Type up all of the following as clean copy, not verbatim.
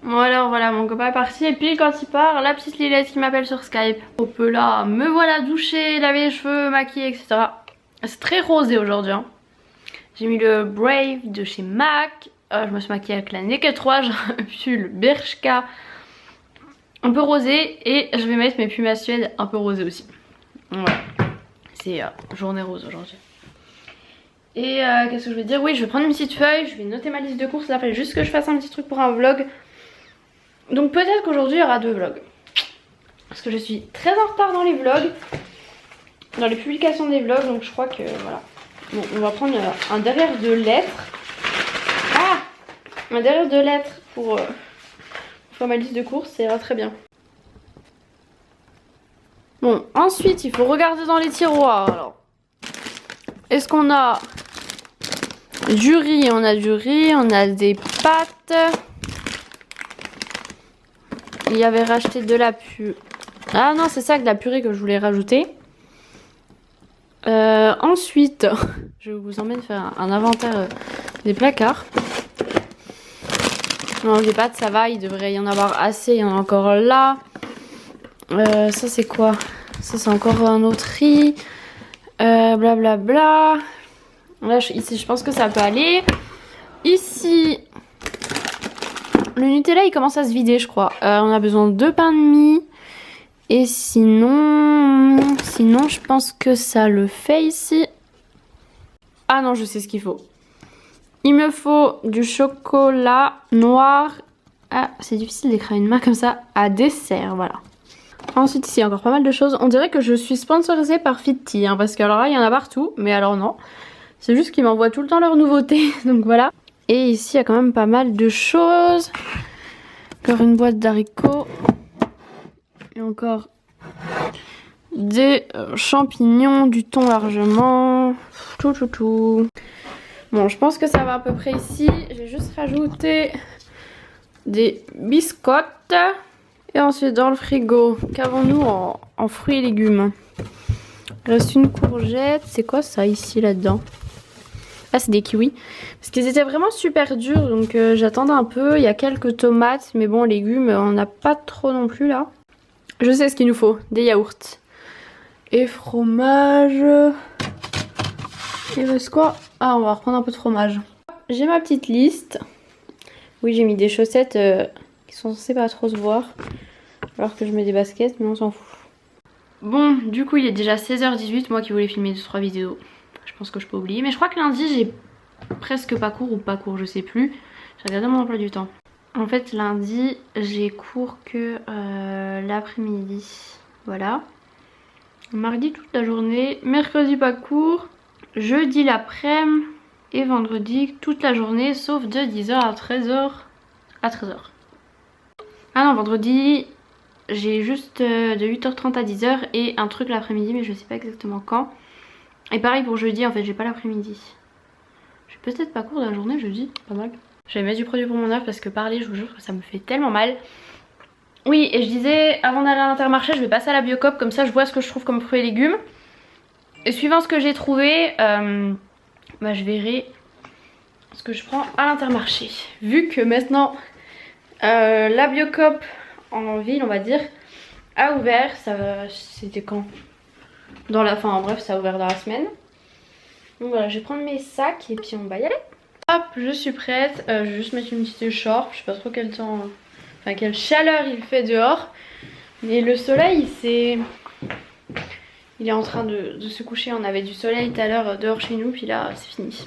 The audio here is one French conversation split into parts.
Bon alors voilà, mon copain est parti et puis quand il part, la petite Lilette qui m'appelle sur Skype. Au peu là, me voilà douchée, laver les cheveux, maquillée, etc. C'est très rosé aujourd'hui. Hein. J'ai mis le Brave de chez MAC. Je me suis maquillée avec la Naked 3, j'ai un pull Bershka un peu rosé et je vais mettre mes pulls à Suède un peu rosé aussi. Voilà, c'est journée rose aujourd'hui. Et qu'est-ce que je vais dire? Oui, je vais prendre une petite feuille, je vais noter ma liste de courses. Là, il fallait juste que je fasse un petit truc pour un vlog. Donc peut-être qu'aujourd'hui il y aura 2 vlogs. Parce que je suis très en retard dans les vlogs. Dans les publications des vlogs, donc je crois que voilà. Bon, on va prendre un derrière de lettres. Ah! Un derrière de lettres pour faire ma liste de courses, ça ira très bien. Bon, ensuite il faut regarder dans les tiroirs. Alors, est-ce qu'on a du riz? On a du riz, on a des pâtes. Il y avait racheté de la purée. Ah non, c'est ça, de la purée que je voulais rajouter. Ensuite, je vous emmène faire un inventaire des placards. Non, les pâtes, ça va, il devrait y en avoir assez. Il y en a encore là. Ça, c'est quoi? Ça, c'est encore un autre riz. Blablabla. Bla, bla. Là, ici, je pense que ça peut aller. Ici, le Nutella, il commence à se vider, je crois. On a besoin de 2 pains de mie. Et sinon, je pense que ça le fait ici. Ah non, je sais ce qu'il faut. Il me faut du chocolat noir. Ah, c'est difficile d'écrire une main comme ça. À dessert, voilà. Ensuite, ici, encore pas mal de choses. On dirait que je suis sponsorisée par Fitty. Hein, parce que alors là, il y en a partout. Mais alors non. C'est juste qu'ils m'envoient tout le temps leurs nouveautés. Donc voilà. Et ici, il y a quand même pas mal de choses. Encore une boîte d'haricots. Et encore des champignons, du thon largement. Tout. Bon, je pense que ça va à peu près ici. J'ai juste rajouté des biscottes. Et ensuite, dans le frigo, qu'avons-nous en fruits et légumes? Il reste une courgette. C'est quoi ça ici, là-dedans? Ah, c'est des kiwis. Parce qu'ils étaient vraiment super durs, donc j'attendais un peu. Il y a quelques tomates, mais bon, légumes, on n'a pas trop non plus, là. Je sais ce qu'il nous faut. Des yaourts. Et fromage. Il reste quoi? Ah, on va reprendre un peu de fromage. J'ai ma petite liste. Oui, j'ai mis des chaussettes qui sont censées pas trop se voir. Alors que je mets des baskets, mais on s'en fout. Bon, du coup, il est déjà 16h18. Moi qui voulais filmer 2-3 vidéos. Je pense que je peux oublier. Mais je crois que lundi, j'ai presque pas cours ou pas cours, je sais plus. J'ai regardé mon emploi du temps. En fait, lundi, j'ai cours que l'après-midi. Voilà. Mardi, toute la journée. Mercredi, pas cours. Jeudi, l'après-midi. Et vendredi, toute la journée, sauf de 10h à 13h. À 13h. Ah non, vendredi, j'ai juste de 8h30 à 10h et un truc l'après-midi, mais je sais pas exactement quand. Et pareil pour jeudi, en fait, j'ai pas l'après-midi. J'ai peut-être pas cours de la journée jeudi, pas mal. Je vais mettre du produit pour mon œuf parce que parler, je vous jure que ça me fait tellement mal. Oui, et je disais, avant d'aller à l'Intermarché, je vais passer à la Biocop, comme ça je vois ce que je trouve comme fruits et légumes. Et suivant ce que j'ai trouvé, bah, je verrai ce que je prends à l'Intermarché. Vu que maintenant, la Biocop en ville, on va dire, a ouvert, c'était quand? Dans la fin, bref, ça a ouvert dans la semaine. Donc voilà, je vais prendre mes sacs et puis on va y aller. Hop, je suis prête. Je vais juste mettre une petite écharpe. Je sais pas trop quel temps, enfin quelle chaleur il fait dehors. Mais le soleil, il est en train de se coucher. On avait du soleil tout à l'heure dehors chez nous, puis là c'est fini.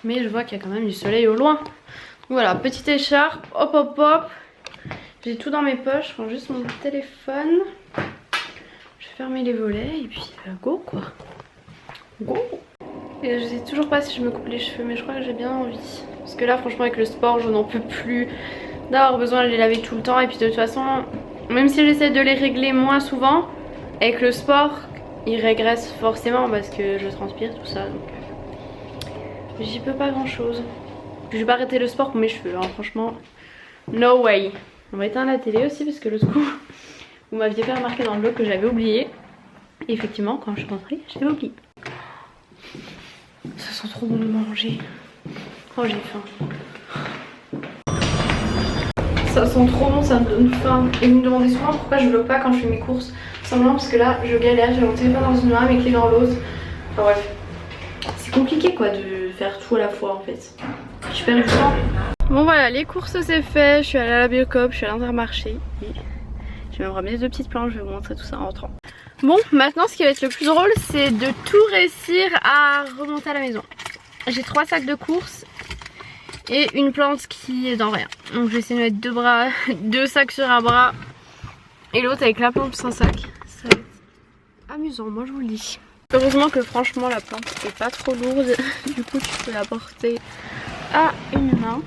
Mais je vois qu'il y a quand même du soleil au loin. Donc voilà, petite écharpe, hop hop hop. J'ai tout dans mes poches, je prends juste mon téléphone. Je vais fermer les volets et puis go quoi. Go. Et je sais toujours pas si je me coupe les cheveux, mais je crois que j'ai bien envie. Parce que là franchement avec le sport je n'en peux plus d'avoir besoin de les laver tout le temps. Et puis de toute façon, même si j'essaie de les régler moins souvent, avec le sport ils régressent forcément parce que je transpire tout ça. Donc j'y peux pas grand chose. Je vais pas arrêter le sport pour mes cheveux, hein, franchement. No way. On va éteindre la télé aussi parce que l'autre coup vous m'aviez fait remarquer dans le vlog que j'avais oublié. Et effectivement quand je suis rentrée j'avais oublié. Ça sent trop bon de manger. Oh j'ai faim. Ça sent trop bon, ça me donne faim. Et vous me demandez souvent pourquoi je vlog pas quand je fais mes courses. Simplement parce que là, je galère, j'ai mon téléphone dans une main, mes clés dans l'autre. Enfin bref. C'est compliqué quoi de faire tout à la fois en fait. Je perds du temps. Bon voilà, les courses c'est fait. Je suis allée à la Biocoop, je suis à l'Intermarché. Je vais me ramener 2 petites planches, je vais vous montrer tout ça en rentrant. Bon, maintenant ce qui va être le plus drôle, c'est de tout réussir à remonter à la maison. J'ai 3 sacs de courses et une plante qui est dans rien. Donc je vais essayer de mettre 2 sacs sur un bras et l'autre avec la plante sans sac. Ça va être amusant, moi je vous le dis. Heureusement que franchement la plante est pas trop lourde, du coup tu peux la porter à une main.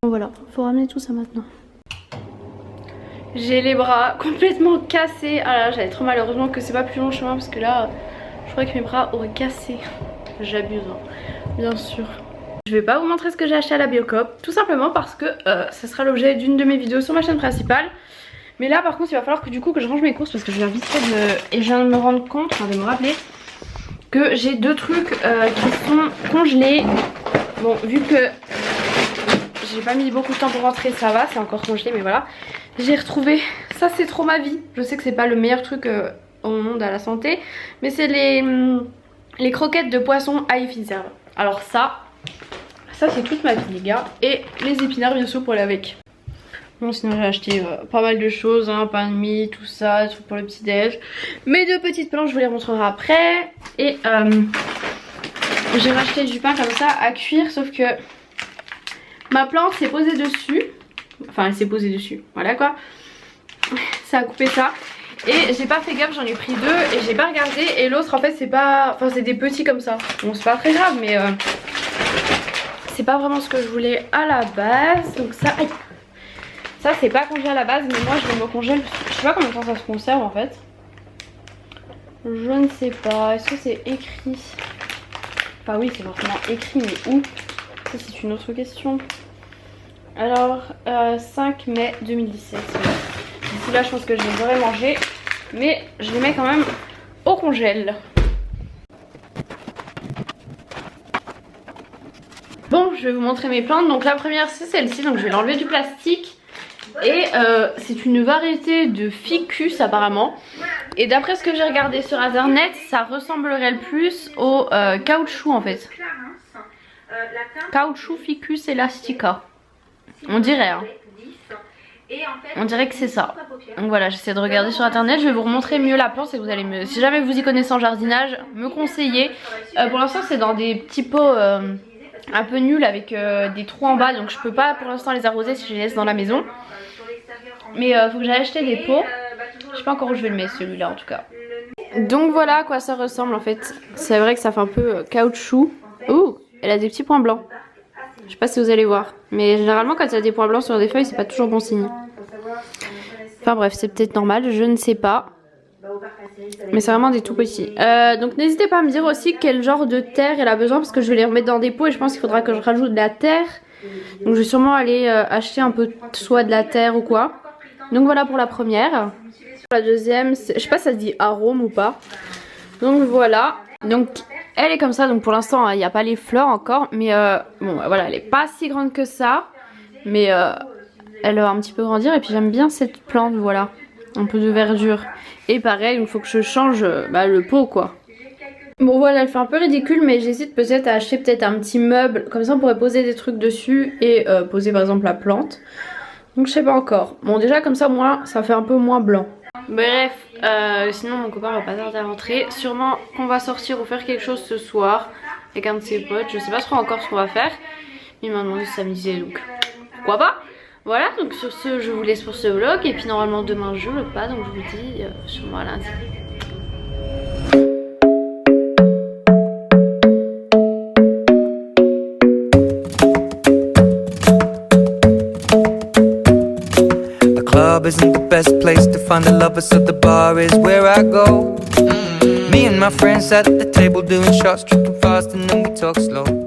Bon voilà, faut ramener tout ça maintenant. J'ai les bras complètement cassés. Ah là, j'avais trop mal. Heureusement que c'est pas plus long le chemin parce que là, je crois que mes bras auraient cassé. J'abuse, hein. Bien sûr. Je vais pas vous montrer ce que j'ai acheté à la Biocoop, tout simplement parce que ça sera l'objet d'une de mes vidéos sur ma chaîne principale. Mais là, par contre, il va falloir que du coup que je range mes courses parce que je viens vite fait et je viens de me rendre compte, enfin de me rappeler que j'ai 2 trucs qui sont congelés. Bon, vu que j'ai pas mis beaucoup de temps pour rentrer, ça va, c'est encore congelé, mais voilà. J'ai retrouvé, ça c'est trop ma vie. Je sais que c'est pas le meilleur truc au monde à la santé, mais c'est les croquettes de poisson à conserve. Alors ça c'est toute ma vie les gars. Et les épinards bien sûr pour aller avec. Bon sinon j'ai acheté pas mal de choses, hein, pain de mie, tout ça, des trucs pour le petit déj. Mes 2 petites planches je vous les montrerai après. Et j'ai racheté du pain comme ça à cuire, sauf que ma plante s'est posée dessus. Enfin elle s'est posée dessus, voilà quoi. Ça a coupé ça. Et j'ai pas fait gaffe, j'en ai pris 2 et j'ai pas regardé. Et l'autre en fait c'est pas... Enfin c'est des petits comme ça. Bon c'est pas très grave mais c'est pas vraiment ce que je voulais à la base. Donc ça... Aïe. Ça c'est pas congelé à la base mais moi je vais me congèle. Je sais pas combien de temps ça se conserve en fait. Je ne sais pas. Est-ce que c'est écrit? Enfin oui c'est forcément écrit mais où? Ça c'est une autre question. Alors 5 mai 2017. D'ici là je pense que je les aurais mangés. Mais je les mets quand même au congèle. Bon je vais vous montrer mes plantes. Donc la première c'est celle-ci. Donc je vais l'enlever du plastique. Et c'est une variété de ficus apparemment. Et d'après ce que j'ai regardé sur internet, ça ressemblerait le plus au caoutchouc en fait. Caoutchouc ficus elastica. On dirait hein. On dirait que c'est ça. Donc voilà, j'essaie de regarder sur internet. Je vais vous remontrer mieux la plante et vous allez me... Si jamais vous y connaissez en jardinage, me conseiller. Pour l'instant c'est dans des petits pots un peu nuls avec des trous en bas. Donc je peux pas pour l'instant les arroser si je les laisse dans la maison. Mais faut que j'aille acheter des pots. Je sais pas encore où je vais le mettre celui-là en tout cas. Donc voilà à quoi ça ressemble en fait. C'est vrai que ça fait un peu caoutchouc. Ouh, elle a des petits points blancs. Je sais pas si vous allez voir. Mais généralement quand il y a des points blancs sur des feuilles c'est pas toujours bon signe. Enfin bref c'est peut-être normal, je ne sais pas. Mais c'est vraiment des tout petits. Donc n'hésitez pas à me dire aussi quel genre de terre elle a besoin. Parce que je vais les remettre dans des pots et je pense qu'il faudra que je rajoute de la terre. Donc je vais sûrement aller acheter un peu soit de la terre ou quoi. Donc voilà pour la première. La deuxième, je sais pas si ça se dit arôme ou pas. Donc voilà. Donc elle est comme ça. Donc pour l'instant il n'y a pas les fleurs encore. Mais bon voilà, elle est pas si grande que ça. Mais elle va un petit peu grandir. Et puis j'aime bien cette plante, voilà. Un peu de verdure. Et pareil, il faut que je change le pot quoi. Bon voilà, elle fait un peu ridicule mais j'hésite peut-être à acheter peut-être un petit meuble. Comme ça on pourrait poser des trucs dessus et poser par exemple la plante. Donc je sais pas encore. Bon déjà comme ça moi ça fait un peu moins blanc. Bref, sinon mon copain va pas tarder à rentrer. Sûrement qu'on va sortir ou faire quelque chose ce soir avec un de ses potes. Je sais pas trop encore ce qu'on va faire. Il m'a demandé de s'amuser donc pourquoi pas. Voilà, donc sur ce je vous laisse pour ce vlog. Et puis normalement demain je vlog pas. Donc je vous dis sûrement à lundi. Club isn't the best place to find the lovers, so the bar is where I go. Me and my friends sat at the table doing shots, tripping fast, and then we talk slow.